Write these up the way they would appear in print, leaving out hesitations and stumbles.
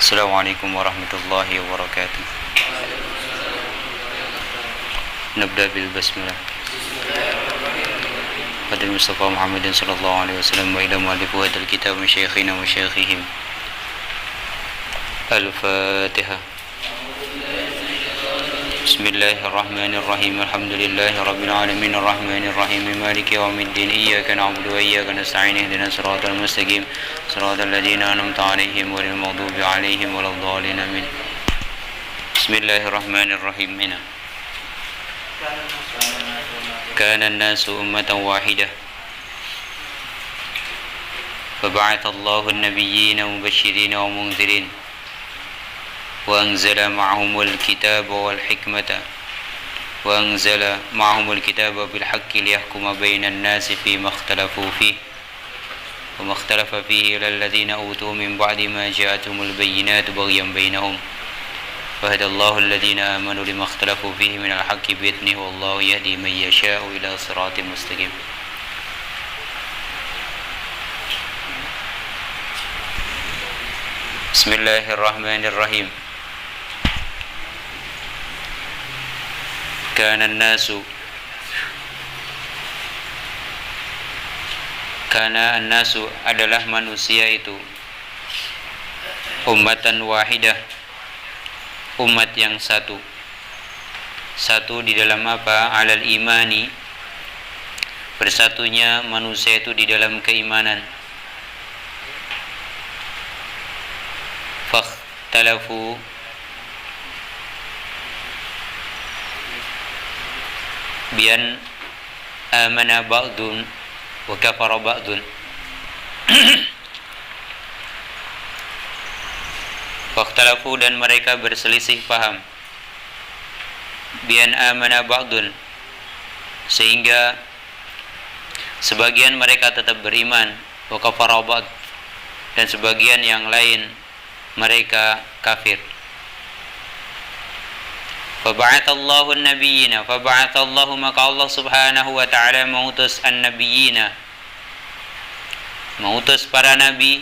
Assalamualaikum warahmatullahi wabarakatuh. Nabda bil basmalah. Hadil Mustafa Muhammadin sallallahu alaihi wasallam wa ila mu'allif wa hadal kitab min syekhina wa syekhihim. Al-Fatihah. Bismillahirrahmanirrahim. Alhamdulillahi rabbil alamin arrahmanir rahim maliki yaumiddin iyyaka na'budu wa iyyaka nasta'in ihdinas siratal mustaqim siratal ladzina an'amta 'alaihim ghairil maghdubi 'alaihim waladdallin amin. Bismillahirrahmanirrahim. Kana an-nasu ummatan wahidah fab'atha Allahu an-nabiyyina mubashshirina wa munzirin وأنزل معهم الكتاب والحكمة وأنزل معهم الكتاب بالحق ليحكم بين الناس فيما اختلفوا فيه وما اختلف فيه إلا الذين أوتوا من بعد ما جاءتهم البينات بغيا بينهم فهدى الله الذين آمنوا لما اختلفوا فيه من الحق بإذنه والله يهدي من يشاء إلى صراط مستقيم. بسم الله الرحمن الرحيم. Kana an-nasu adalah manusia itu ummatan wahidah, umat yang satu di dalam apa? Alal imani, bersatunya manusia itu di dalam keimanan. Fakhtalafu, bian amana ba'dun wa kafara ba'dun. Fakhtalafu, dan mereka berselisih paham. Bian amana ba'dun, sehingga sebagian mereka tetap beriman, wa kafara ba'd, dan sebagian yang lain mereka kafir. Fab'athallahu an-nabiyyina, fab'athallahu, maka Allah subhanahu wa ta'ala mengutus an-nabiyyina, mengutus para nabi,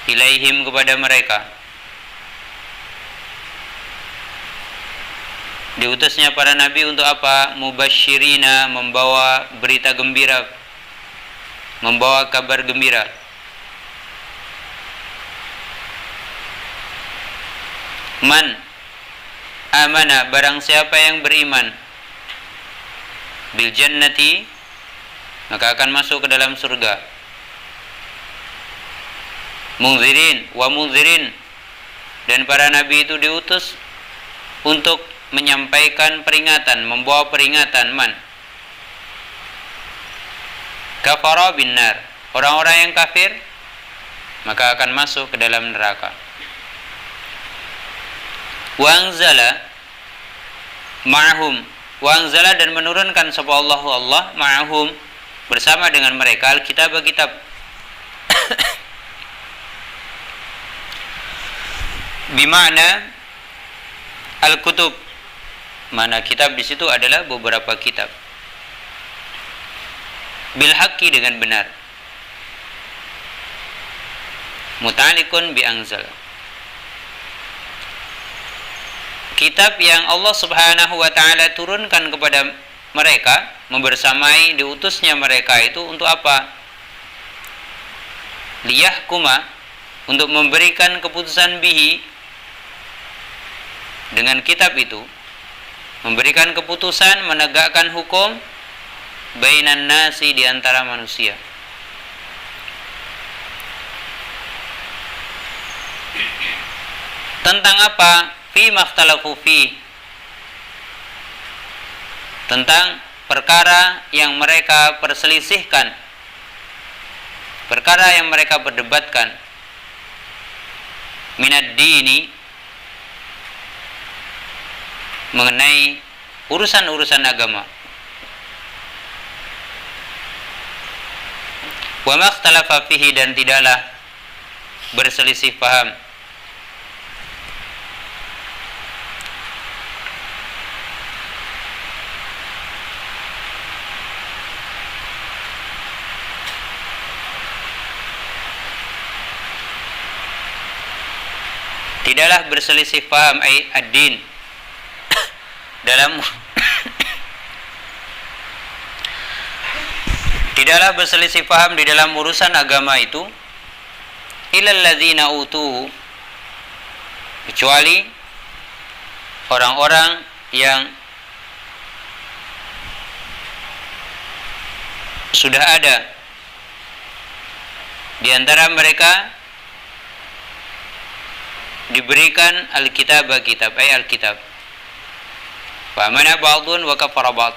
ilaihim, kepada mereka. Diutusnya para nabi untuk apa? Mubasyirina, membawa berita gembira, membawa kabar gembira. Man amana, barang siapa yang beriman, bil jannati, maka akan masuk ke dalam surga. Munzirin wa munzirin, dan para nabi itu diutus untuk menyampaikan peringatan, membawa peringatan. Man kafara bin nar, orang-orang yang kafir maka akan masuk ke dalam neraka. Wa anzala ma'ahum, wa anzala, dan menurunkan sapa Allah ma'ahum, bersama dengan mereka, al-kitab, kitab. Bima'na al-kutub, mana kitab di situ adalah beberapa kitab. Bil haqqi, dengan benar. Muta'alliqun bi anzala, kitab yang Allah subhanahu wa ta'ala turunkan kepada mereka, membersamai diutusnya mereka itu untuk apa? Liyahkuma, untuk memberikan keputusan bihi, dengan kitab itu memberikan keputusan, menegakkan hukum, bainan nasi, di antara manusia. Tentang apa? Fi makhtalafu fi, tentang perkara yang mereka perselisihkan, perkara yang mereka perdebatkan. Minad dini, mengenai urusan-urusan agama. Wa makhtalafa fihi, dan tidaklah berselisih paham. tidaklah berselisih paham ad-din dalam tidaklah berselisih paham di dalam urusan agama itu illal ladzina utuhu, kecuali orang-orang yang sudah ada di antara mereka diberikan Alkitab, Alkitab. Fa amana ba'dun wa kafara ba'd.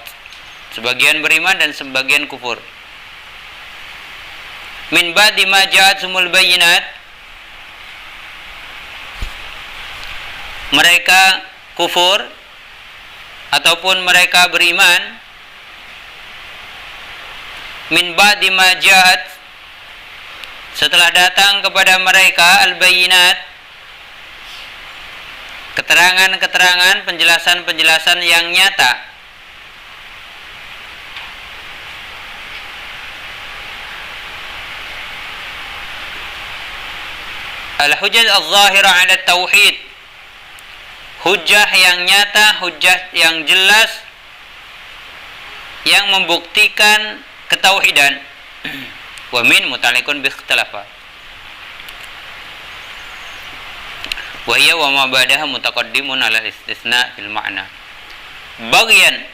Sebagian beriman dan sebagian kufur. Min ba'di ma ja'atsumul bayyinat. Mereka kufur ataupun mereka beriman min ba'di ma ja'at, setelah datang kepada mereka al-bayyinat, keterangan-keterangan, penjelasan-penjelasan yang nyata. Al-hujjah al-zahira 'ala tauhid, hujjah yang nyata, hujjah yang jelas yang membuktikan ketauhidan. Wa min muta'alliqun bi ikhtalafa. Wa hiya wa ma ba'daha mutaqaddimun 'ala istisna fil ma'na. Bagian.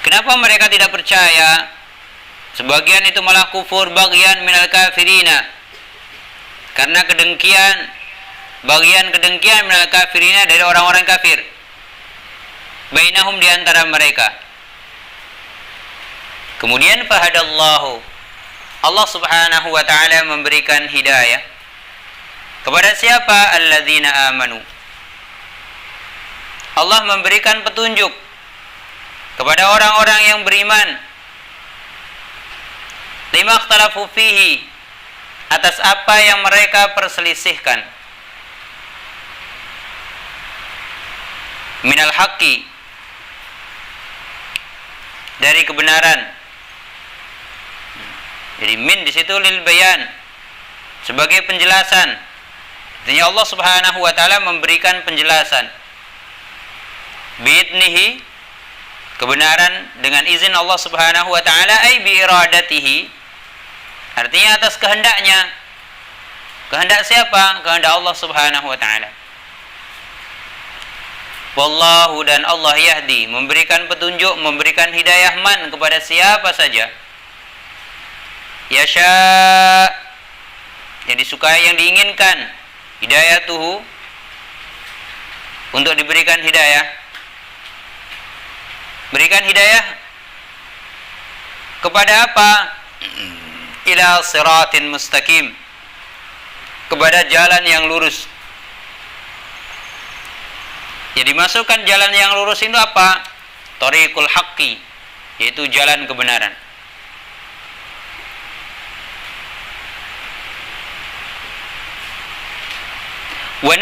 Kenapa mereka tidak percaya? Sebagian itu malah kufur, bagian minal kafirina. Karena kedengkian, bagian kedengkian minal kafirina dari orang-orang kafir. Bainahum, di antara mereka. Kemudian fahadallahu, Allah Subhanahu wa taala memberikan hidayah kepada siapa? Alladzina amanu. Allah memberikan petunjuk kepada orang-orang yang beriman. Lima ikhtalafu fihi, atas apa yang mereka perselisihkan. Minal haqqi, dari kebenaran. Jadi min di situ lil bayan, sebagai penjelasan. Artinya Allah Subhanahu wa taala memberikan penjelasan. Bi'idnihi, kebenaran dengan izin Allah Subhanahu wa taala, ai bi iradatihi, artinya atas kehendaknya. Kehendak siapa? Kehendak Allah Subhanahu wa taala. Wallahu, dan Allah yahdi, memberikan petunjuk, memberikan hidayah man kepada siapa saja. Yasha, yang disukai, yang diinginkan. Hidayatuhu, untuk diberikan hidayah. Berikan hidayah kepada apa? Ila siratin mustaqim, kepada jalan yang lurus. Jadi masukkan jalan yang lurus itu apa? Thariqul haqqi, yaitu jalan kebenaran. Wa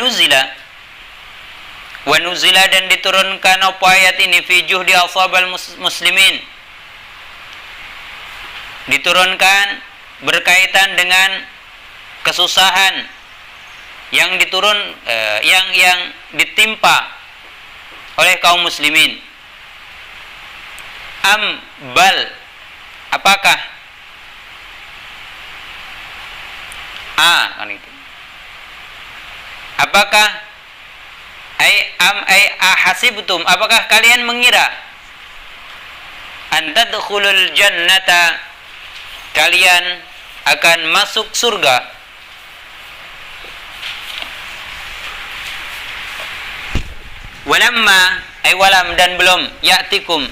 nuzila, dan diturunkan apa ayat ini fi juhdi ashabal muslimin, diturunkan berkaitan dengan kesusahan yang yang ditimpa oleh kaum muslimin. Bal, apakah? Kan itu. Apakah? Ahasibtum, apakah kalian mengira an tadkhulul jannata, kalian akan masuk surga? Walamma, walam, dan belum, ya'tikum,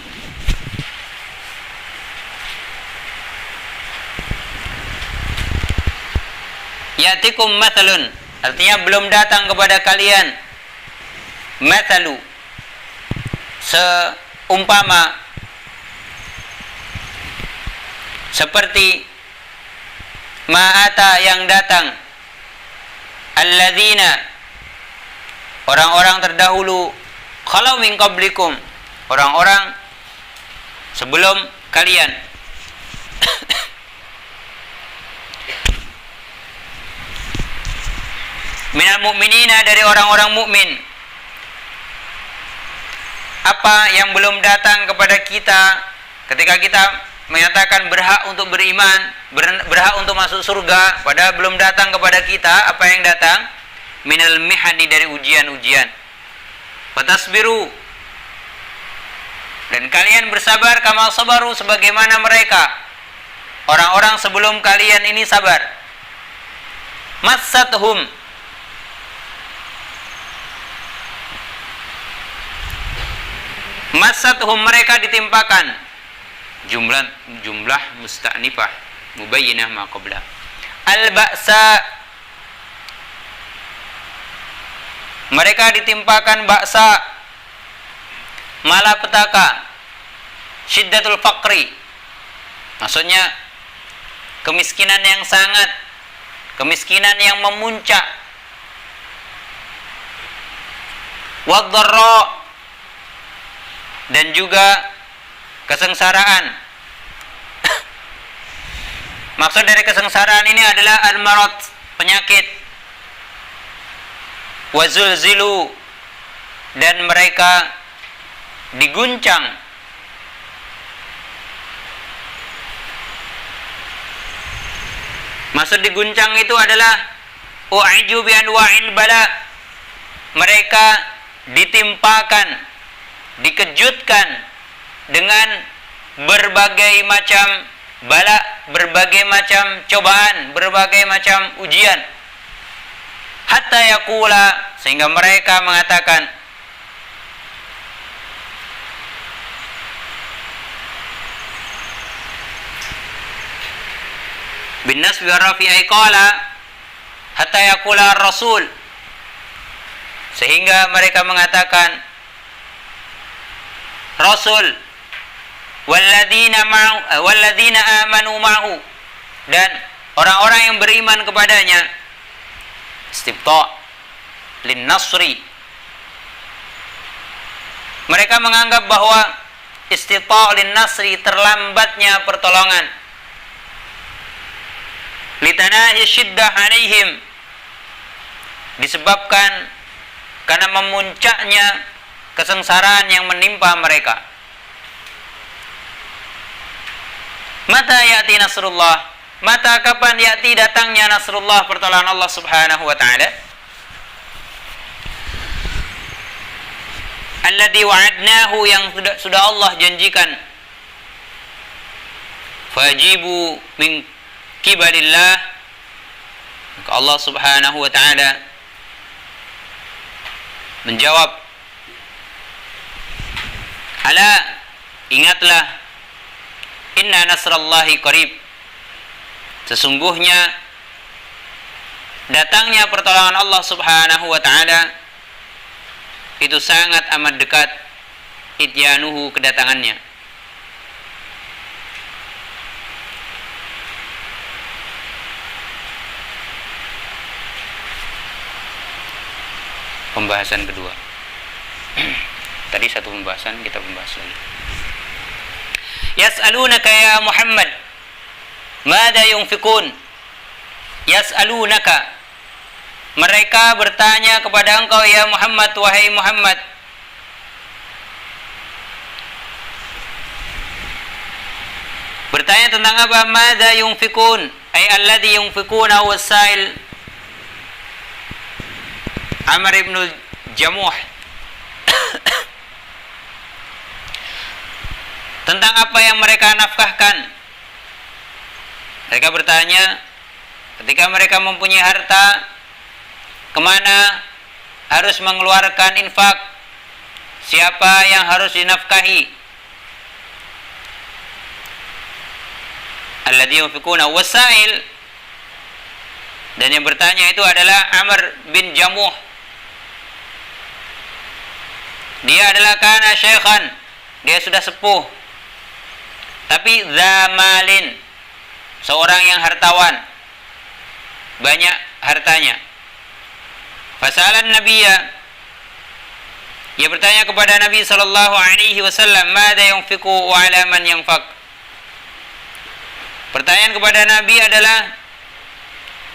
mathalun, artinya belum datang kepada kalian, mathalu, seumpama, seperti ma'ata, yang datang, alladzina, orang-orang terdahulu, khalau min qablikum, orang-orang sebelum kalian. minal mu'minina, dari orang-orang mukmin. Apa yang belum datang kepada kita ketika kita menyatakan berhak untuk beriman, berhak untuk masuk surga, padahal belum datang kepada kita. Apa yang datang? Minal mihani, dari ujian-ujian. Fatasbiru, dan kalian bersabar, kama sabaru, sebagaimana mereka orang-orang sebelum kalian ini sabar. Massathum, mereka ditimpakan. Jumlah musta'nifah mubayyinah ma qabla. Al-ba'sa, mereka ditimpakan ba'sa, malapetaka. Syiddatul faqri, maksudnya kemiskinan yang sangat, kemiskinan yang memuncak. Wadh-dharra, dan juga kesengsaraan. Maksud dari kesengsaraan ini adalah al-marad, penyakit. Wazulzilu, dan mereka diguncang. Maksud diguncang itu adalah u'iju bi anwa'il bala, mereka ditimpakan, dikejutkan dengan berbagai macam bala, berbagai macam cobaan, berbagai macam ujian. Hatta yaqula, sehingga mereka mengatakan, bin nasbi wa rafi'i qala hatta yaqula ar-rasul, sehingga mereka mengatakan Rasul, walladzina amanu ma'hu, dan orang-orang yang beriman kepadanya. Istibta' lin nasri, mereka menganggap bahwa istibta' lin nasri, terlambatnya pertolongan. Litanahi syiddah alaihim, disebabkan karena memuncaknya kesengsaraan yang menimpa mereka. Mata ya'ti nasrullah, mata kapan ya'ti datangnya nasrullah, pertolongan Allah Subhanahu wa taala. Alladzi wa'adnahu, yang sudah Allah janjikan. Fajibu min kibarillah, maka Allah Subhanahu wa taala menjawab, ala, ingatlah, inna nasrallahi qarib, sesungguhnya datangnya pertolongan Allah Subhanahu wa taala itu sangat amat dekat. Ityanuhu, kedatangannya. Pembahasan kedua. Tadi satu pembahasan, kita membahas lagi. Yas'alunaka ya Muhammad, mada yunfikun. Yas'alunaka, mereka bertanya kepada engkau ya Muhammad, wahai Muhammad. Bertanya tentang apa? Mada yunfikun, ay alladhi yunfikuna wasail Amr ibn Jamuh. Tentang apa yang mereka nafkahkan. Mereka bertanya, ketika mereka mempunyai harta, kemana harus mengeluarkan infak, siapa yang harus dinafkahi. Alladzi yunfikuna wasail, dan yang bertanya itu adalah Amr bin Jamuh. Dia adalah kana syekhan, dia sudah sepuh, tapi zamalin, seorang yang hartawan, banyak hartanya. Fasalan nabiyya, dia bertanya kepada Nabi sallallahu alaihi wasallam, mada yunfiqu wa ala man yanfaq. Pertanyaan kepada Nabi adalah,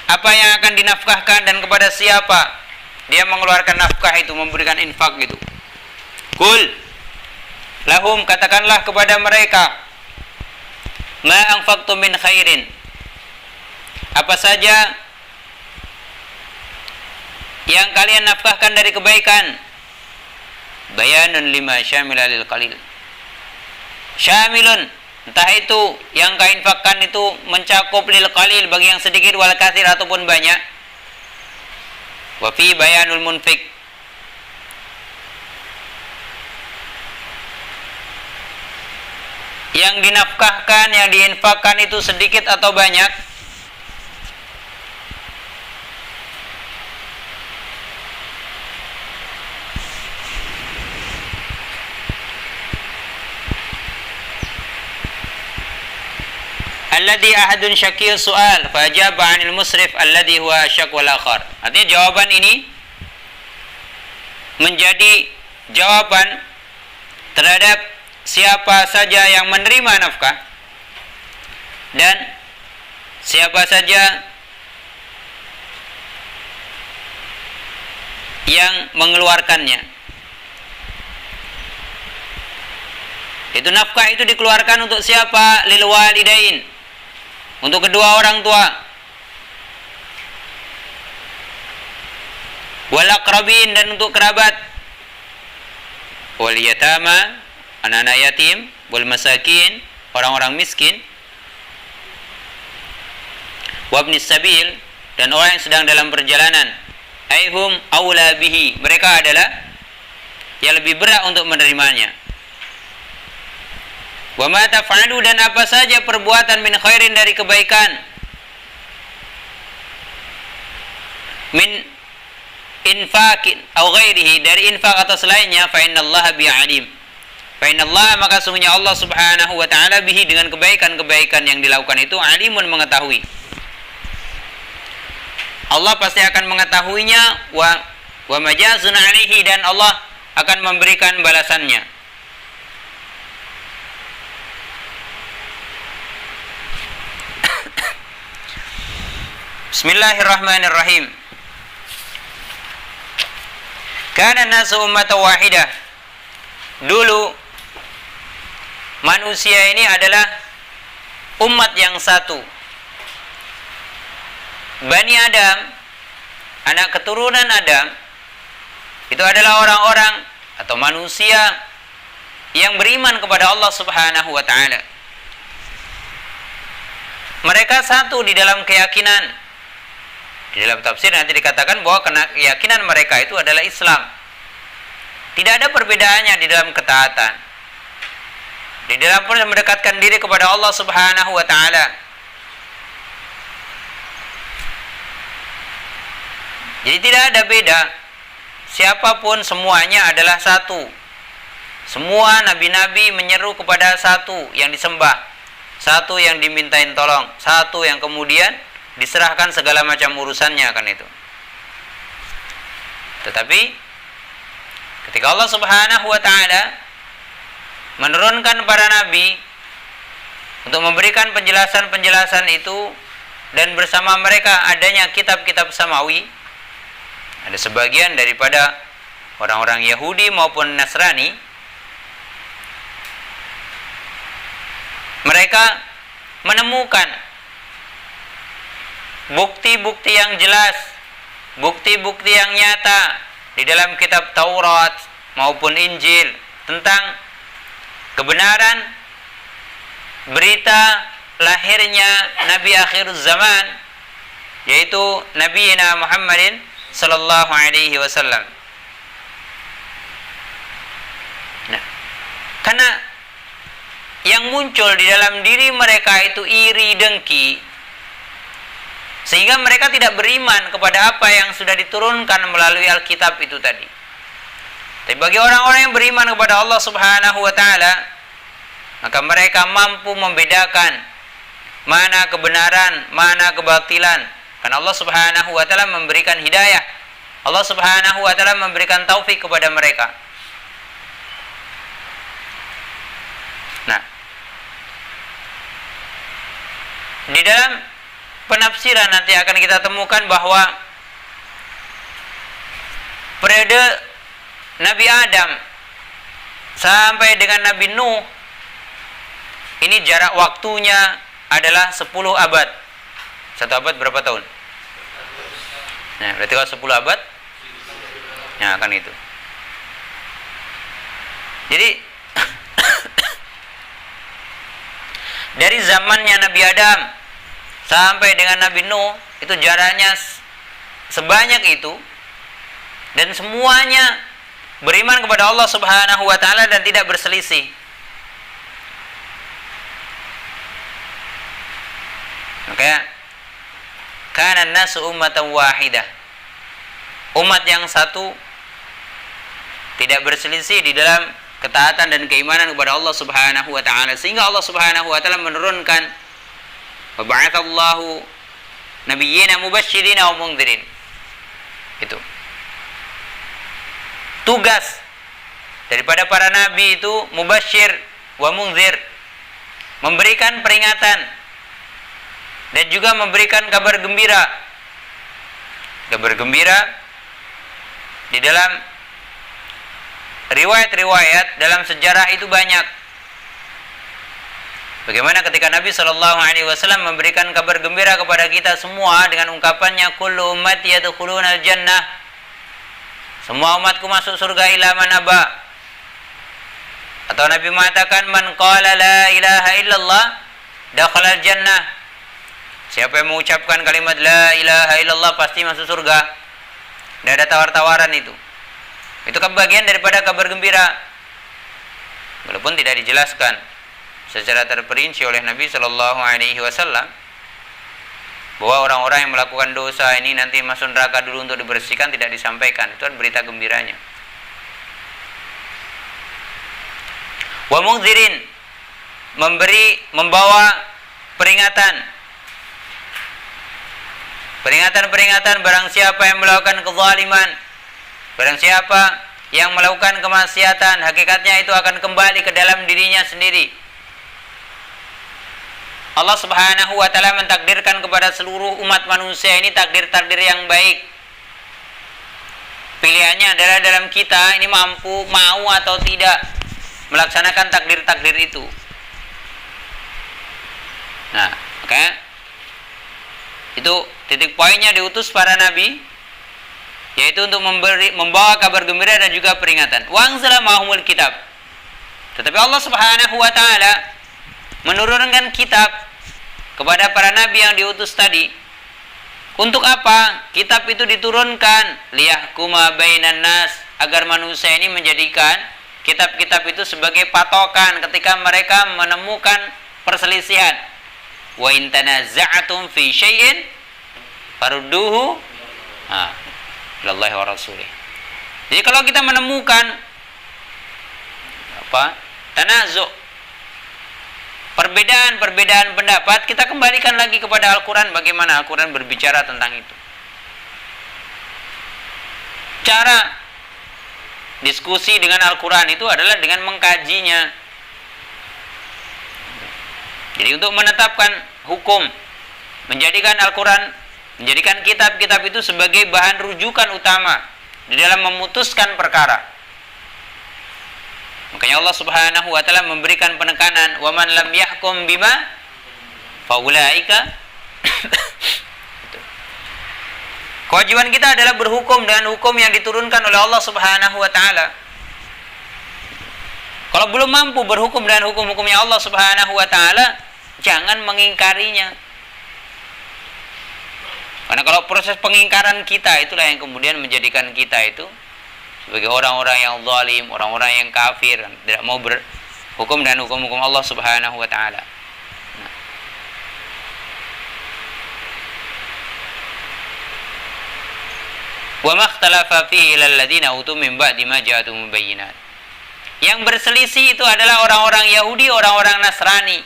apa yang akan dinafkahkan dan kepada siapa dia mengeluarkan nafkah itu, memberikan infak gitu. Qul lahum, katakanlah kepada mereka, ma anfaqtum min khairin, apa saja yang kalian nafkahkan dari kebaikan. Bayanun lima syamila lil qalil, syamilun, entah itu yang kau infakkan itu mencakup lil qalil, bagi yang sedikit, wal katsir ataupun banyak. Wa fi bayanul munfik, yang dinafkahkan, yang diinfakkan itu sedikit atau banyak. Alladhi ahadun syakir soal fajaba 'anil musrif alladhi huwa asyak wal akhar. Artinya jawaban ini menjadi jawaban terhadap siapa saja yang menerima nafkah dan siapa saja yang mengeluarkannya. Itu nafkah itu dikeluarkan untuk siapa? Lil walidain, untuk kedua orang tua, wal aqrabin, dan untuk kerabat, wal yatama, anak-anak yatim, wal masakin, orang-orang miskin, wabnis sabil, dan orang yang sedang dalam perjalanan. Aihum aula bihi, mereka adalah yang lebih berat untuk menerimanya. Wa ma taf'alu, dan apa saja perbuatan min khairin, dari kebaikan, min infaqin atau ghairihi, dari infak atau selainnya, fa innallaha bi alim, fa innallaha, maka sungguhnya Allah Subhanahu wa taala, bihi, dengan kebaikan-kebaikan yang dilakukan itu, alimun, mengetahui. Allah pasti akan mengetahuinya, wa majazun alaihi, dan Allah akan memberikan balasannya. Bismillahirrahmanirrahim. Kana nasu ummatan wahidah. Dulu manusia ini adalah umat yang satu. Bani Adam, anak keturunan Adam, itu adalah orang-orang atau manusia yang beriman kepada Allah Subhanahu wa taala. Mereka satu di dalam keyakinan. Di dalam tafsir nanti dikatakan bahwa keyakinan mereka itu adalah Islam. Tidak ada perbedaannya di dalam ketaatan. Di dalam pun mendekatkan diri kepada Allah Subhanahu wa taala. Jadi tidak ada beda. Siapapun, semuanya adalah satu. Semua nabi-nabi menyeru kepada satu yang disembah, satu yang dimintain tolong, satu yang kemudian diserahkan segala macam urusannya akan itu. Tetapi ketika Allah Subhanahu wa taala menurunkan para nabi untuk memberikan penjelasan-penjelasan itu, dan bersama mereka adanya kitab-kitab samawi, ada sebagian daripada orang-orang Yahudi maupun Nasrani, mereka menemukan bukti-bukti yang jelas, bukti-bukti yang nyata di dalam kitab Taurat maupun Injil tentang kebenaran berita lahirnya Nabi akhir zaman, yaitu Nabi Muhammadin sallallahu alaihi wasallam. Nah, karena yang muncul di dalam diri mereka itu iri, dengki, sehingga mereka tidak beriman kepada apa yang sudah diturunkan melalui Alkitab itu tadi. Tapi bagi orang-orang yang beriman kepada Allah Subhanahu wa taala, maka mereka mampu membedakan mana kebenaran, mana kebatilan. Karena Allah Subhanahu wa taala memberikan hidayah. Allah Subhanahu wa taala memberikan taufik kepada mereka. Nah, di dalam penafsiran nanti akan kita temukan bahwa periode Nabi Adam sampai dengan Nabi Nuh ini jarak waktunya adalah 10 abad. 1 abad berapa tahun? Nah, berarti kalau 10 abad, ya kan itu. Jadi dari zamannya Nabi Adam sampai dengan Nabi Nuh itu jaraknya sebanyak itu, dan semuanya beriman kepada Allah Subhanahu wa taala dan tidak berselisih. Makanya kana an-nasu ummatan wahidah. Umat yang satu tidak berselisih di dalam ketaatan dan keimanan kepada Allah Subhanahu wa taala, sehingga Allah Subhanahu wa taala menurunkan wa ba'atsallahu nabiyyina mubasysyirin wa mundzirin. Itu tugas daripada para nabi itu mubasyir wa mundzir, memberikan peringatan dan juga memberikan kabar gembira. Kabar gembira di dalam riwayat-riwayat dalam sejarah itu banyak. Bagaimana ketika Nabi SAW memberikan kabar gembira kepada kita semua dengan ungkapannya kullu ummati yadkhuluna al-jannah, semua umatku masuk surga illa man aba. Atau Nabi mengatakan man qala la ilaha illallah dakhala al-jannah, siapa yang mengucapkan kalimat la ilaha illallah pasti masuk surga. Tidak ada tawar-tawaran itu. Itu kan bagian daripada kabar gembira. Walaupun tidak dijelaskan secara terperinci oleh Nabi Shallallahu Alaihi Wasallam bahwa orang-orang yang melakukan dosa ini nanti masuk neraka dulu untuk dibersihkan, tidak disampaikan. Itu kan berita gembiranya. Wa mundzirin, membawa peringatan. Peringatan-peringatan barang siapa yang melakukan kezaliman, barang siapa yang melakukan kemaksiatan, hakikatnya itu akan kembali ke dalam dirinya sendiri. Allah Subhanahu wa taala mentakdirkan kepada seluruh umat manusia ini takdir-takdir yang baik. Pilihannya adalah dalam kita ini mampu, mau atau tidak melaksanakan takdir-takdir itu. Nah, oke. Itu titik poinnya diutus para nabi, yaitu untuk membawa kabar gembira dan juga peringatan. Wa anzala ma'ahumul kitab. Tetapi Allah Subhanahu wa taala menurunkan kitab kepada para nabi yang diutus tadi. Untuk apa? Kitab itu diturunkan liyahkuma bainan nas, agar manusia ini menjadikan kitab-kitab itu sebagai patokan ketika mereka menemukan perselisihan. Wa in tanaza'tum fi syai'in farudduhu ilallahi wa rasulih. Jadi kalau kita menemukan tanazu', perbedaan pendapat, kita kembalikan lagi kepada Al-Quran, bagaimana Al-Quran berbicara tentang itu. Cara diskusi dengan Al-Quran itu adalah dengan mengkajinya. Jadi untuk menetapkan hukum, menjadikan Al-Quran, menjadikan kitab-kitab itu sebagai bahan rujukan utama di dalam memutuskan perkara. Makanya Allah Subhanahu wa taala memberikan penekanan, "Wa man lam yahkum bima faulaika." Kewajiban kita adalah berhukum dengan hukum yang diturunkan oleh Allah Subhanahu wa taala. Kalau belum mampu berhukum dengan hukum-hukumnya Allah Subhanahu wa taala, jangan mengingkarinya. Karena kalau proses pengingkaran kita itulah yang kemudian menjadikan kita itu sebagai orang-orang yang zalim, orang-orang yang kafir, tidak mau berhukum dengan hukum-hukum Allah Subhanahu wa taala. Wa makhtalafa fihi ilal ladzina utu min ba'di ma ja'atuhum bayyinat. Yang berselisih itu adalah orang-orang Yahudi, orang-orang Nasrani.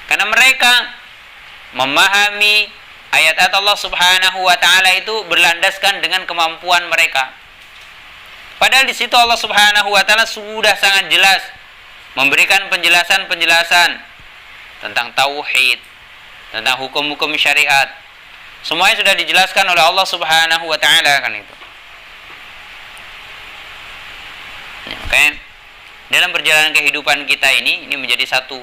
Karena mereka memahami ayat-ayat Allah Subhanahu wa taala itu berlandaskan dengan kemampuan mereka. Padahal di situ Allah Subhanahu wa taala sudah sangat jelas memberikan penjelasan-penjelasan tentang tauhid, tentang hukum-hukum syariat. Semuanya sudah dijelaskan oleh Allah Subhanahu wa taala kan itu. Ya, makanya dalam perjalanan kehidupan kita ini menjadi satu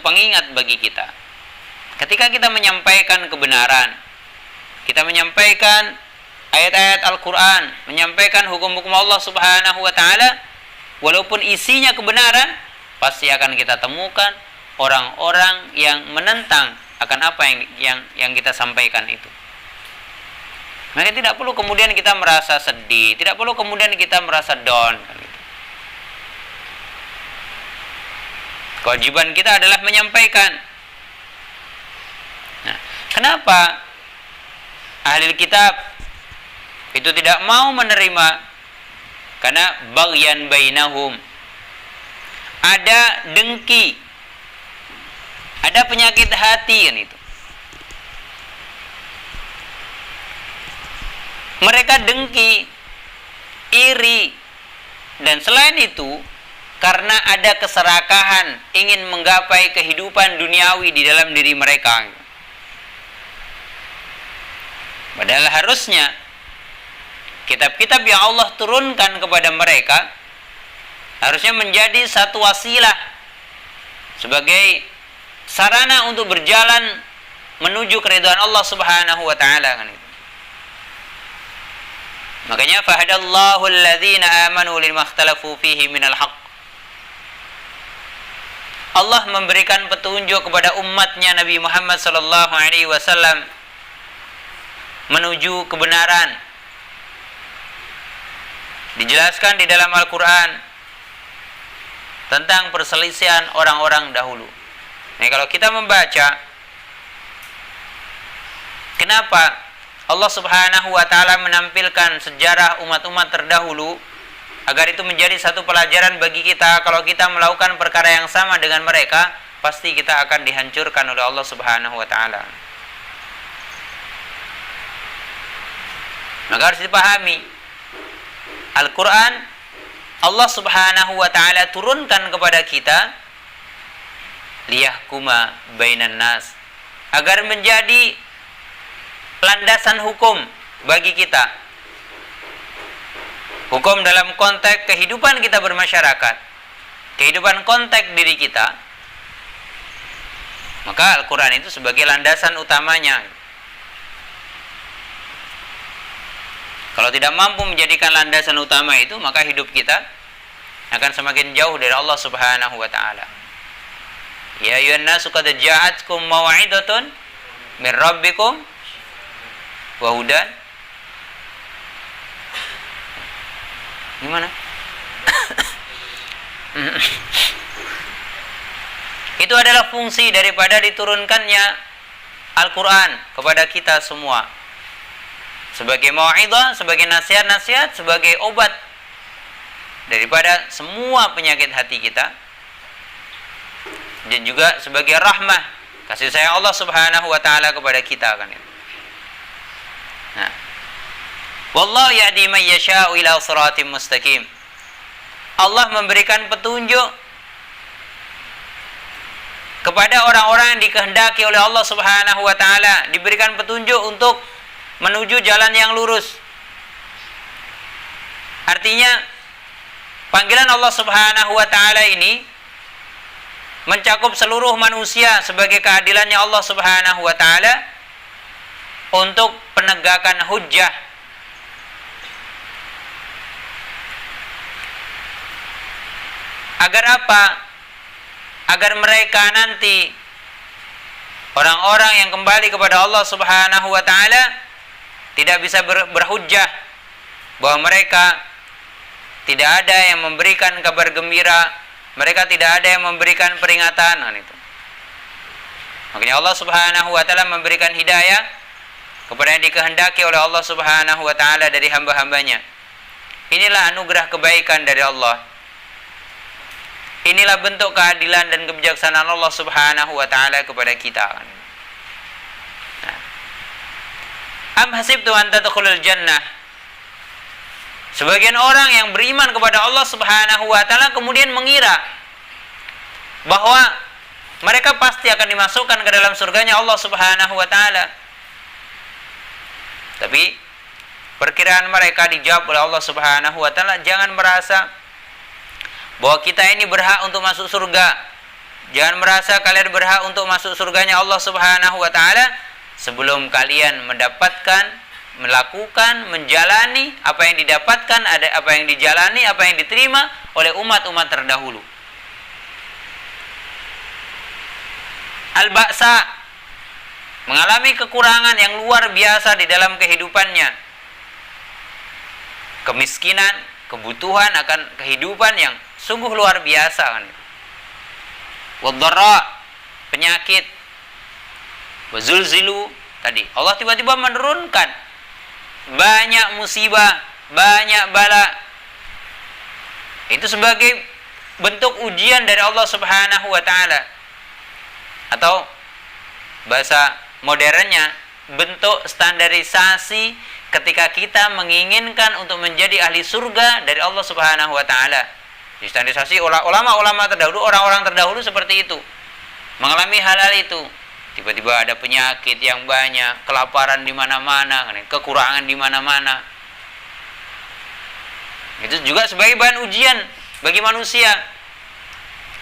pengingat bagi kita. Ketika kita menyampaikan kebenaran, kita menyampaikan ayat-ayat Al-Quran, menyampaikan hukum-hukum Allah Subhanahu wa taala, walaupun isinya kebenaran, pasti akan kita temukan orang-orang yang menentang akan apa yang kita sampaikan itu. Maka tidak perlu kemudian kita merasa sedih, tidak perlu kemudian kita merasa down. Kewajiban kita adalah menyampaikan. Nah, kenapa ahli kitab itu tidak mau menerima? Karena baghyan bainahum. Ada dengki, ada penyakit hati kan itu. Mereka dengki, iri, dan selain itu karena ada keserakahan ingin menggapai kehidupan duniawi di dalam diri mereka. Padahal harusnya kitab-kitab yang Allah turunkan kepada mereka harusnya menjadi satu wasilah sebagai sarana untuk berjalan menuju keridhaan Allah Subhanahu wa taala kan itu. Makanya fahadallahu alladhina amanu lima ikhtalafu fihi minal haqq. Allah memberikan petunjuk kepada umatnya Nabi Muhammad sallallahu alaihi wasallam menuju kebenaran. Dijelaskan di dalam Al-Qur'an tentang perselisihan orang-orang dahulu. Nah, kalau kita membaca, kenapa Allah Subhanahu wa taala menampilkan sejarah umat-umat terdahulu agar itu menjadi satu pelajaran bagi kita. Kalau kita melakukan perkara yang sama dengan mereka, pasti kita akan dihancurkan oleh Allah Subhanahu wa taala. Maka harus dipahami, Al-Quran Allah Subhanahu wa taala turunkan kepada kita liyahkuma bainan nas, agar menjadi landasan hukum bagi kita. Hukum dalam konteks kehidupan kita bermasyarakat, kehidupan konteks diri kita. Maka Al-Quran itu sebagai landasan utamanya. Kalau tidak mampu menjadikan landasan utama itu, maka hidup kita akan semakin jauh dari Allah Subhanahu wa taala. Ya ayyuhan nasu qad ja'atkum mau'idatun min rabbikum wa hudan. Gimana? Itu adalah fungsi daripada diturunkannya Al-Quran kepada kita semua, sebagai mau'izah, sebagai nasihat-nasihat, sebagai obat daripada semua penyakit hati kita, dan juga sebagai rahmah, kasih sayang Allah Subhanahu wa taala kepada kita kan. Nah, wallahu yahdi man yasha'u ila shiratim mustaqim. Allah memberikan petunjuk kepada orang-orang yang dikehendaki oleh Allah Subhanahu wa taala, diberikan petunjuk untuk menuju jalan yang lurus. Artinya panggilan Allah Subhanahu wa taala ini mencakup seluruh manusia sebagai keadilannya Allah Subhanahu wa taala untuk penegakan hujjah. Agar apa? Agar mereka nanti, orang-orang yang kembali kepada Allah Subhanahu wa taala, tidak bisa berhujjah bahwa mereka tidak ada yang memberikan kabar gembira, mereka tidak ada yang memberikan peringatan. Nah, itu. Makanya Allah Subhanahu wa taala memberikan hidayah kepada yang dikehendaki oleh Allah Subhanahu wa taala dari hamba-hambanya. Inilah anugerah kebaikan dari Allah. Inilah bentuk keadilan dan kebijaksanaan Allah Subhanahu wa taala kepada kita. Nah. Am hasibtum an tadkhulul jannah. Sebagian orang yang beriman kepada Allah Subhanahu wa taala kemudian mengira bahwa mereka pasti akan dimasukkan ke dalam surganya Allah Subhanahu wa taala. Tapi perkiraan mereka dijawab oleh Allah Subhanahu wa taala, jangan merasa bahwa kita ini berhak untuk masuk surga. Jangan merasa kalian berhak untuk masuk surganya Allah Subhanahu wa taala sebelum kalian mendapatkan, melakukan, menjalani apa yang didapatkan, ada apa yang dijalani, apa yang diterima oleh umat-umat terdahulu. Al-ba'sa, mengalami kekurangan yang luar biasa di dalam kehidupannya. Kemiskinan, kebutuhan akan kehidupan yang sungguh luar biasa kan. Wadh-dharra, penyakit. Wazulzilu, tadi Allah tiba-tiba menurunkan banyak musibah, banyak bala. Itu sebagai bentuk ujian dari Allah Subhanahu wa taala. Atau bahasa modernnya, bentuk standarisasi ketika kita menginginkan untuk menjadi ahli surga dari Allah Subhanahu wa taala. Standarisasi ulama-ulama terdahulu, orang-orang terdahulu seperti itu. Mengalami hal-hal itu. Tiba-tiba ada penyakit yang banyak, kelaparan di mana-mana, kekurangan di mana-mana. Itu juga sebagai bahan ujian bagi manusia.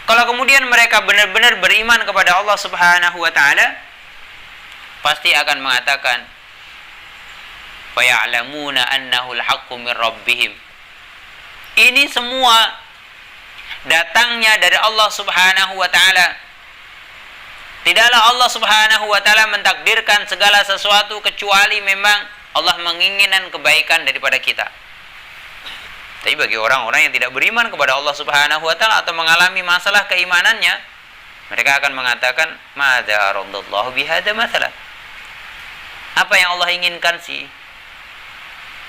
Kalau kemudian mereka benar-benar beriman kepada Allah Subhanahu wa taala, pasti akan mengatakan, fa ya'lamuna annahu al-haqqu min rabbihim. Ini semua datangnya dari Allah Subhanahu wa taala. Tidaklah Allah Subhanahu wa taala mentakdirkan segala sesuatu kecuali memang Allah menginginkan kebaikan daripada kita. Tapi bagi orang-orang yang tidak beriman kepada Allah Subhanahu wa taala atau mengalami masalah keimanannya, mereka akan mengatakan, "Madza aradallahu bihadza mathalan?" Apa yang Allah inginkan sih?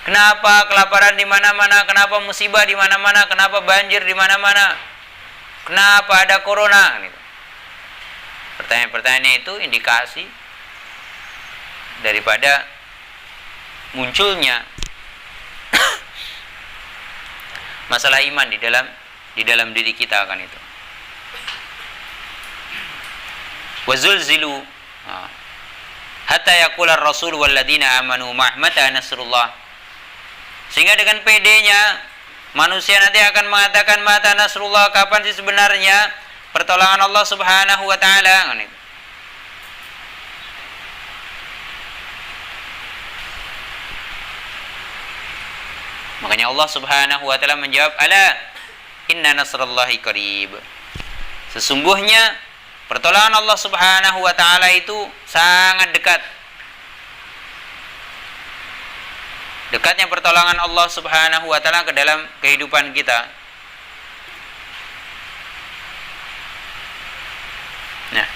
Kenapa kelaparan di mana-mana? Kenapa musibah di mana-mana? Kenapa banjir di mana-mana? Kenapa ada corona? Pertanyaan-pertanyaan itu indikasi daripada munculnya masalah iman di dalam diri kita kan itu. Wazulzilu hatta yaqula ar-rasul wal ladina amanu mata nasrullah. Sehingga dengan pedenya manusia nanti akan mengatakan, mata nasrullah, kapan sih sebenarnya pertolongan Allah Subhanahu wa taala? Makanya Allah Subhanahu wa taala menjawab, ala inna nasrallahi qarib. Sesungguhnya pertolongan Allah Subhanahu wa taala itu sangat dekat. Dekatnya pertolongan Allah Subhanahu wa taala ke dalam kehidupan kita. Nah,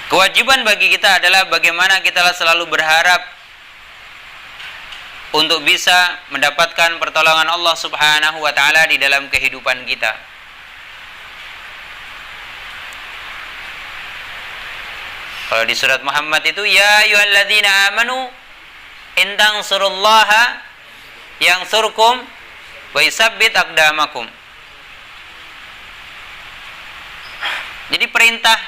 kewajiban bagi kita adalah bagaimana kita selalu berharap untuk bisa mendapatkan pertolongan Allah Subhanahu wa taala di dalam kehidupan kita. Kalau di surat Muhammad itu, ya ayyuhalladzina amanu in tansurullaha yansurkum wa yusabbit aqdamakum. Jadi perintah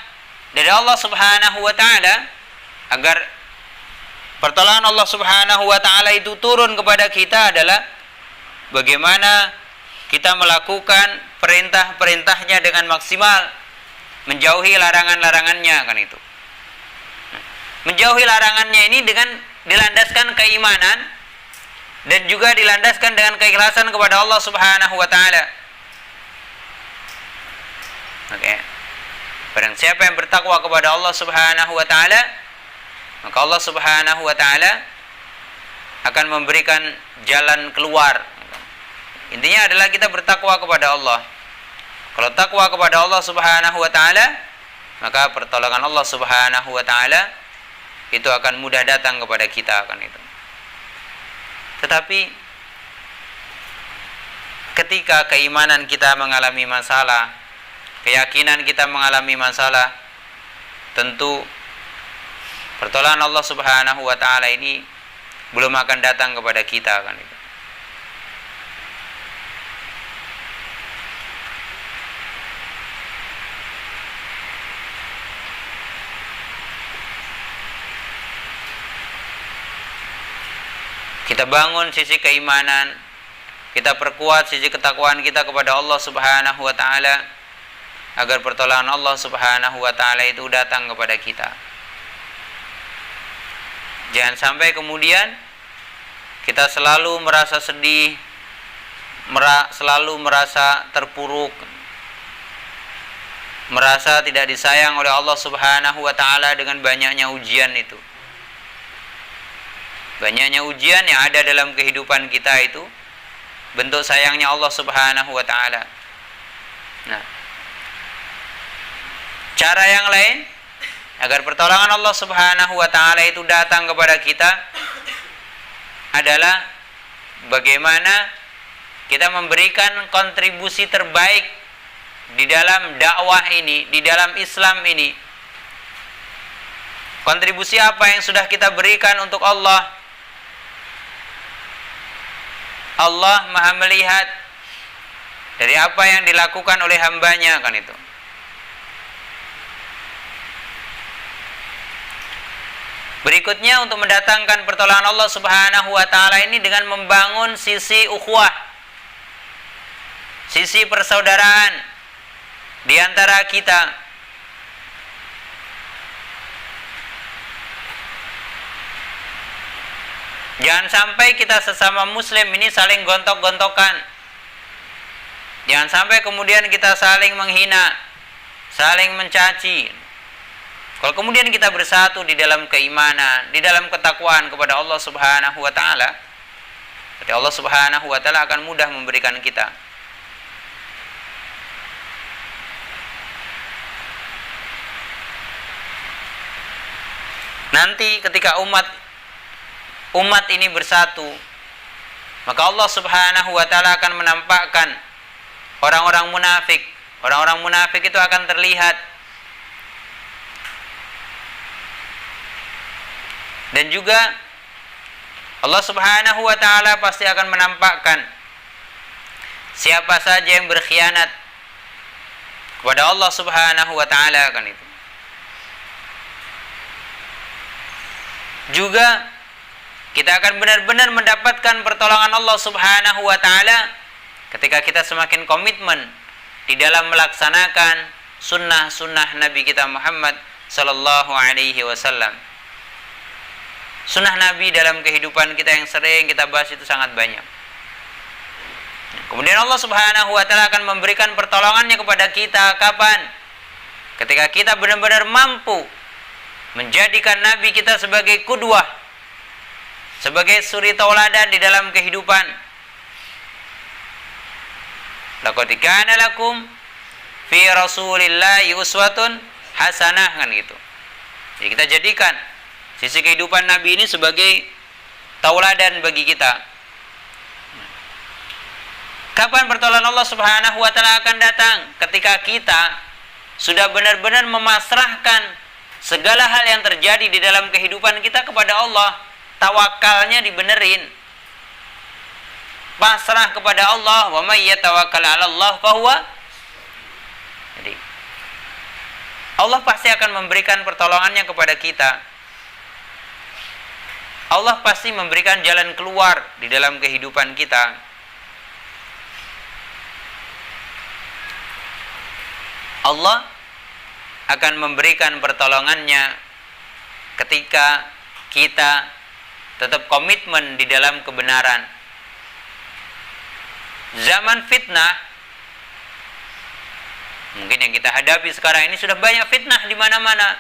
dari Allah Subhanahu wa taala agar pertolongan Allah Subhanahu wa taala itu turun kepada kita adalah bagaimana kita melakukan perintah-perintahnya dengan maksimal, menjauhi larangan-larangannya kan itu. Menjauhi larangannya ini dengan dilandaskan keimanan dan juga dilandaskan dengan keikhlasan kepada Allah Subhanahu wa taala. Oke. Barang siapa yang bertakwa kepada Allah Subhanahu wa taala, maka Allah Subhanahu wa taala akan memberikan jalan keluar. Intinya adalah kita bertakwa kepada Allah. Kalau takwa kepada Allah Subhanahu wa taala, maka pertolongan Allah Subhanahu wa taala itu akan mudah datang kepada kita kan itu. Tetapi ketika keimanan kita mengalami masalah, keyakinan kita mengalami masalah, tentu pertolongan Allah Subhanahu wa taala ini belum akan datang kepada kita kan itu. Kita bangun sisi keimanan, kita perkuat sisi ketakwaan kita kepada Allah Subhanahu wa taala agar pertolongan Allah Subhanahu wa taala itu datang kepada kita. Jangan sampai kemudian kita selalu merasa sedih, selalu merasa terpuruk, merasa tidak disayang oleh Allah Subhanahu wa taala dengan banyaknya ujian itu. Banyaknya ujian yang ada dalam kehidupan kita itu bentuk sayangnya Allah Subhanahu wa taala. Nah, cara yang lain agar pertolongan Allah Subhanahu wa taala itu datang kepada kita adalah bagaimana kita memberikan kontribusi terbaik di dalam dakwah ini, di dalam Islam ini. Kontribusi apa yang sudah kita berikan untuk Allah? Allah Maha melihat dari apa yang dilakukan oleh hambanya kan itu. Berikutnya untuk mendatangkan pertolongan Allah Subhanahu wa taala ini dengan membangun sisi ukhuwah, sisi persaudaraan di antara kita. Jangan sampai kita sesama muslim ini saling gontok-gontokan. Jangan sampai kemudian kita saling menghina, saling mencaci. Kalau kemudian kita bersatu di dalam keimanan, di dalam ketakwaan kepada Allah Subhanahu wa taala, berarti Allah Subhanahu wa taala akan mudah memberikan kita. Nanti ketika umat ini bersatu, maka Allah Subhanahu wa taala akan menampakkan orang-orang munafik. Orang-orang munafik itu akan terlihat. Dan juga Allah Subhanahu wa taala pasti akan menampakkan siapa saja yang berkhianat kepada Allah Subhanahu wa taala kan itu. Juga kita akan benar-benar mendapatkan pertolongan Allah Subhanahu wa taala ketika kita semakin komitmen di dalam melaksanakan sunnah-sunnah Nabi kita Muhammad sallallahu alaihi wasallam. Sunnah Nabi dalam kehidupan kita yang sering kita bahas itu sangat banyak. Kemudian Allah Subhanahu wa taala akan memberikan pertolongannya kepada kita kapan? Ketika kita benar-benar mampu menjadikan Nabi kita sebagai qudwah, sebagai suri tauladan di dalam kehidupan. Laqad kana lakum fi Rasulillahi uswatun hasanah kan gitu. Jadi kita jadikan sisi kehidupan Nabi ini sebagai tauladan bagi kita. Kapan pertolongan Allah Subhanahu wa taala akan datang? Ketika kita sudah benar-benar memasrahkan segala hal yang terjadi di dalam kehidupan kita kepada Allah. Tawakalnya dibenerin, pasrah kepada Allah. Wa may yatawakkal 'ala Allah fahuwa. Jadi Allah pasti akan memberikan pertolongannya kepada kita. Allah pasti memberikan jalan keluar di dalam kehidupan kita. Allah akan memberikan pertolongannya ketika kita tetap komitmen di dalam kebenaran. Zaman fitnah, mungkin yang kita hadapi sekarang ini sudah banyak fitnah di mana-mana.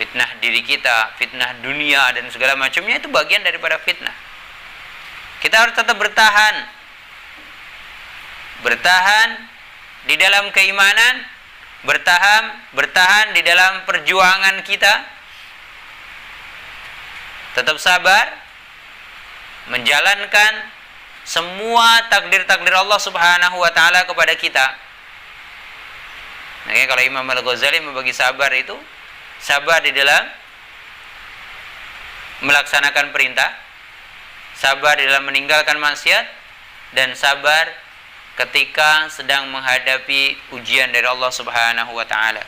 Fitnah diri kita, fitnah dunia dan segala macamnya itu bagian daripada fitnah. Kita harus tetap bertahan. Bertahan di dalam keimanan, bertahan di dalam perjuangan kita. Tetap sabar menjalankan semua takdir-takdir Allah Subhanahu wa taala kepada kita. Makanya kalau Imam Al-Ghazali membagi sabar itu sabar di dalam melaksanakan perintah, sabar di dalam meninggalkan maksiat, dan sabar ketika sedang menghadapi ujian dari Allah Subhanahu wa taala.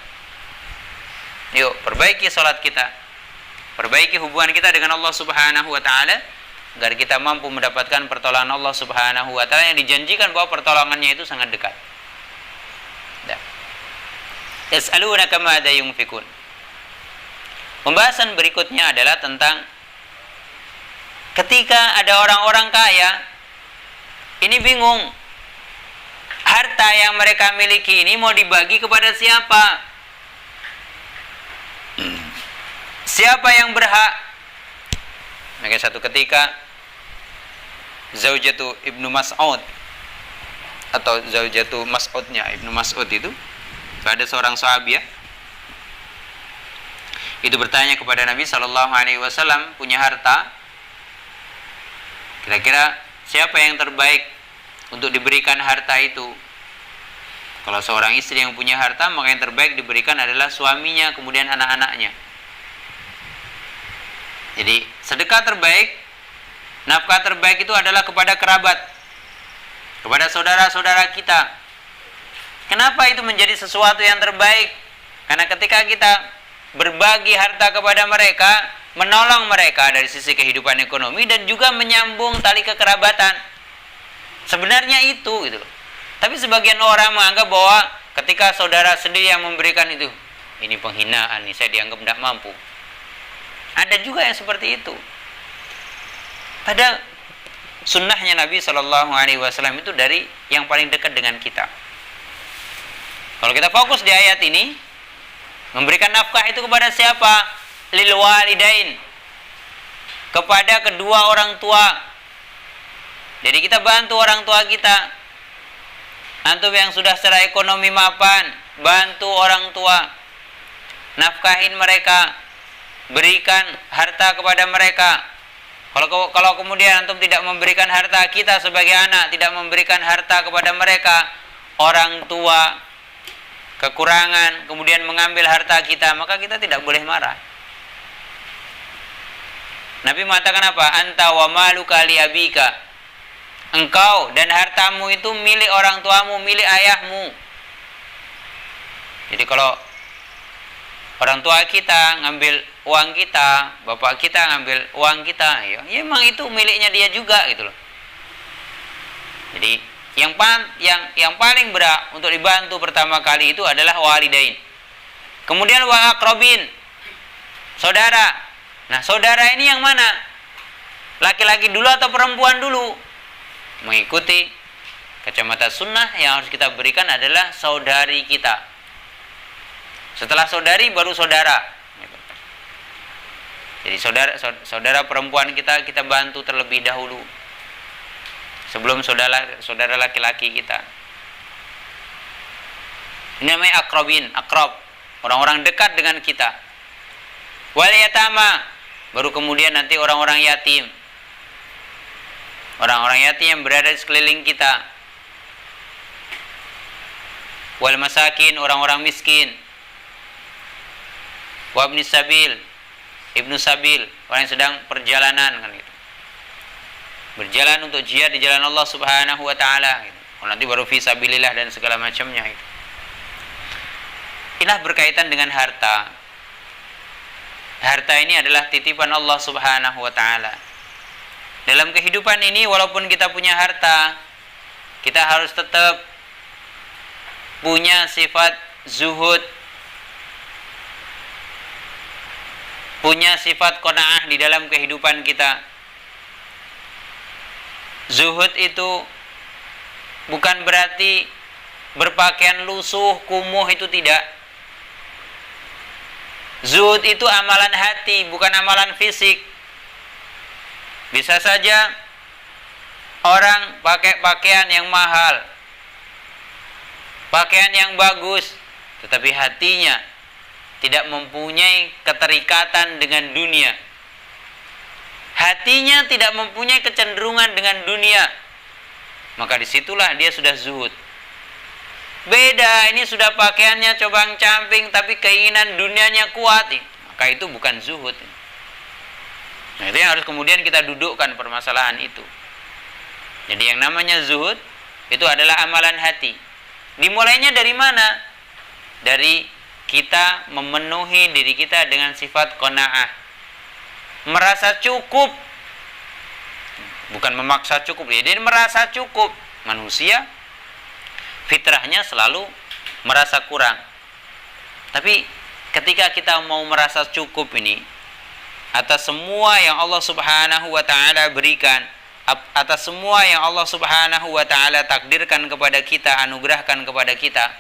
Yuk, perbaiki salat kita. Perbaiki hubungan kita dengan Allah Subhanahu wa taala agar kita mampu mendapatkan pertolongan Allah Subhanahu wa taala yang dijanjikan bahwa pertolongannya itu sangat dekat. Yas'alunaka madza yunfikun. Pembahasan berikutnya adalah tentang ketika ada orang-orang kaya ini bingung, harta yang mereka miliki ini mau dibagi kepada siapa? Siapa yang berhak? Maka satu ketika Zaujatu Ibnu Mas'ud atau Zaujatu Mas'udnya Ibnu Mas'ud itu, ada seorang sahabat itu bertanya kepada Nabi SAW, punya harta, kira-kira siapa yang terbaik untuk diberikan harta itu? Kalau seorang istri yang punya harta, maka yang terbaik diberikan adalah suaminya, kemudian anak-anaknya. Jadi sedekah terbaik, nafkah terbaik itu adalah kepada kerabat, kepada saudara-saudara kita. Kenapa itu menjadi sesuatu yang terbaik? Karena ketika kita berbagi harta kepada mereka, menolong mereka dari sisi kehidupan ekonomi dan juga menyambung tali kekerabatan. Sebenarnya itu gitu loh. Tapi sebagian orang menganggap bahwa ketika saudara sendiri yang memberikan itu, ini penghinaan, nih saya dianggap tidak mampu. Ada juga yang seperti itu. Padahal sunnahnya Nabi SAW itu dari yang paling dekat dengan kita. Kalau kita fokus di ayat ini, memberikan nafkah itu kepada siapa? Lil walidain, kepada kedua orang tua. Jadi kita bantu orang tua kita. Antum yang sudah secara ekonomi mapan, bantu orang tua, nafkahin mereka, berikan harta kepada mereka. Kalau kemudian antum tidak memberikan harta, kita sebagai anak tidak memberikan harta kepada mereka, orang tua kekurangan kemudian mengambil harta kita, maka kita tidak boleh marah. Nabi mengatakan apa? Anta wa maluka li abika. Engkau dan hartamu itu milik orang tuamu, milik ayahmu. Jadi kalau orang tua kita ngambil uang kita, bapak kita ngambil uang kita, ya memang itu miliknya dia juga gitu loh. Jadi yang paling berat untuk dibantu pertama kali itu adalah walidain. Kemudian wa aqrabin, saudara. Nah, saudara ini yang mana? Laki-laki dulu atau perempuan dulu? Mengikuti kacamata sunnah, yang harus kita berikan adalah saudari kita. Setelah saudari baru saudara. Jadi saudara perempuan kita bantu terlebih dahulu sebelum saudara laki-laki kita. Ini namanya akrabin, akrab, orang-orang dekat dengan kita. Wal yatama, baru kemudian nanti orang-orang yatim. Orang-orang yatim yang berada di sekeliling kita. Wal masakin, orang-orang miskin. Wa ibnis sabil, ibnu sabil, orang yang sedang perjalanan kan gitu. Berjalan untuk jihad di jalan Allah Subhanahu wa taala gitu. Nanti baru fi sabilillah dan segala macamnya itu. Inilah berkaitan dengan harta. Harta ini adalah titipan Allah Subhanahu wa taala. Dalam kehidupan ini walaupun kita punya harta, kita harus tetap punya sifat zuhud, punya sifat qanaah di dalam kehidupan kita. Zuhud itu bukan berarti berpakaian lusuh, kumuh, itu tidak. Zuhud itu amalan hati, bukan amalan fisik. Bisa saja orang pakai pakaian yang mahal, pakaian yang bagus, tetapi hatinya tidak mempunyai keterikatan dengan dunia. Hatinya tidak mempunyai kecenderungan dengan dunia. Maka disitulah dia sudah zuhud. Beda, ini sudah pakaiannya cobang-camping tapi keinginan dunianya kuat, maka itu bukan zuhud. Nah, itu yang harus kemudian kita dudukkan permasalahan itu. Jadi yang namanya zuhud itu adalah amalan hati. Dimulainya dari mana? Dari kita memenuhi diri kita dengan sifat qanaah. Merasa cukup. Bukan memaksa cukup. Jadi merasa cukup. Manusia fitrahnya selalu merasa kurang. Tapi ketika kita mau merasa cukup ini, atas semua yang Allah Subhanahu wa taala berikan, atas semua yang Allah Subhanahu wa taala takdirkan kepada kita, anugerahkan kepada kita,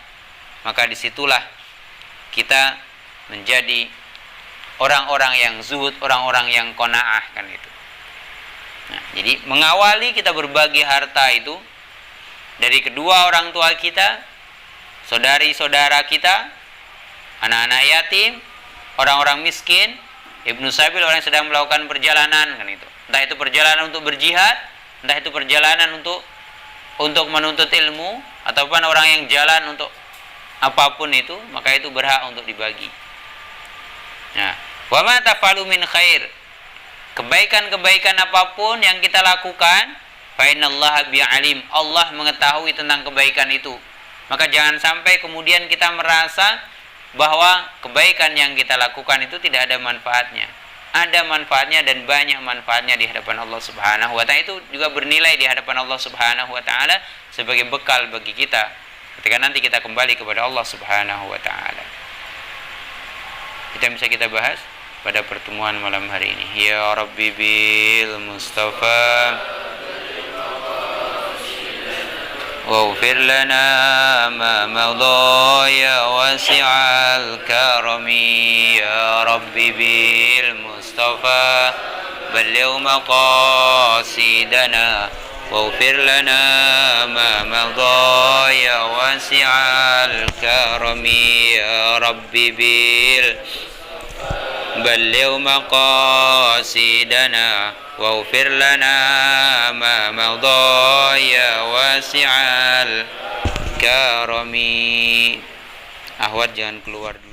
maka disitulah kita menjadi orang-orang yang zuhud, orang-orang yang qanaah, kan itu. Nah, jadi mengawali kita berbagi harta itu dari kedua orang tua kita, saudari-saudara kita, anak-anak yatim, orang-orang miskin, Ibnu Sabil, orang yang sedang melakukan perjalanan, kan itu. Entah itu perjalanan untuk berjihad, entah itu perjalanan untuk menuntut ilmu, ataupun orang yang jalan untuk apapun itu, maka itu berhak untuk dibagi. Nah, wa ma tafalu min khair, kebaikan-kebaikan apapun yang kita lakukan, fa innallaha bi'alim, Allah mengetahui tentang kebaikan itu. Maka jangan sampai kemudian kita merasa bahwa kebaikan yang kita lakukan itu tidak ada manfaatnya. Ada manfaatnya dan banyak manfaatnya di hadapan Allah Subhanahu wa taala. Itu juga bernilai di hadapan Allah Subhanahu wa taala sebagai bekal bagi kita ketika nanti kita kembali kepada Allah Subhanahu wa taala. Itu yang bisa kita bahas pada pertemuan malam hari ini. Ya Rabbi bil Mustafa واغفر لنا ما مضى يا واسع الكرم يا رب بالمصطفى بلغ مقاصدنا واغفر لنا ما مضى يا واسع الكرم يا رب بلغ مقاصدنا واغفر لنا ما مضى يا واسع الكرم. Ahwat jangan keluar dulu.